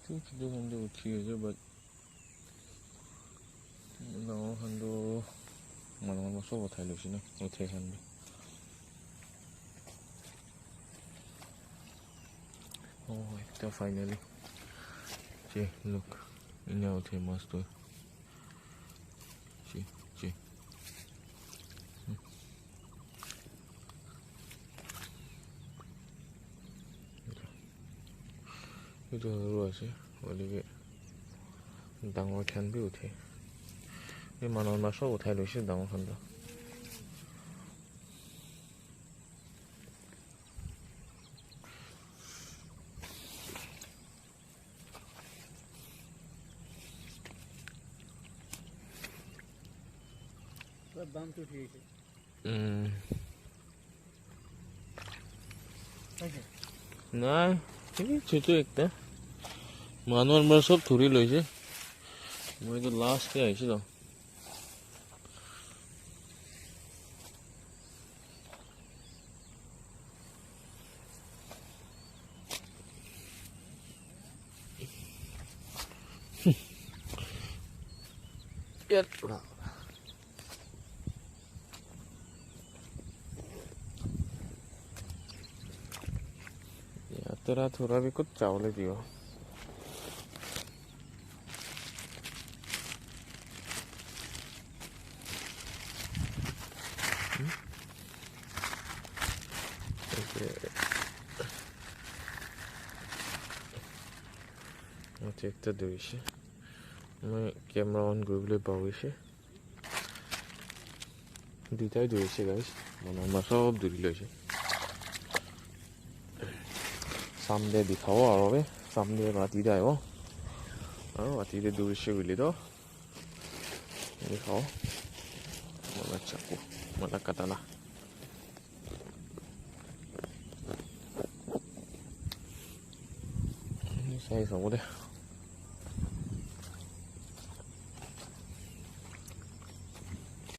Itu kan do kecil je, but now kan do mana masuk buat halus ni, buat kan. Oh, itu finally. See, look, ini out here mas tu. See. Itu luas ya, boleh ke tanggal kan biu the. Ini mana masuk buat halus ni tanggal kan do. দাম তো ঠিক আছে নাই এই ছোট একটা মানুহ আমরা সব ধৰি লৈছে মই তো লাষ্টে আহিছিল तेरा थोड़ा भी कुछ चावल दियो একটা ধৰিছে মই কেমেৰা অন কৰিবলৈ পাহৰিছে দুটাই ধৰিছে গাইছ মানে সব ধৰি লৈছে सामने दिखाओ और वे सामने राती जाए वो और राती दे दूर से बिली तो दिखाओ मला चाकू मला कटाना सही समझे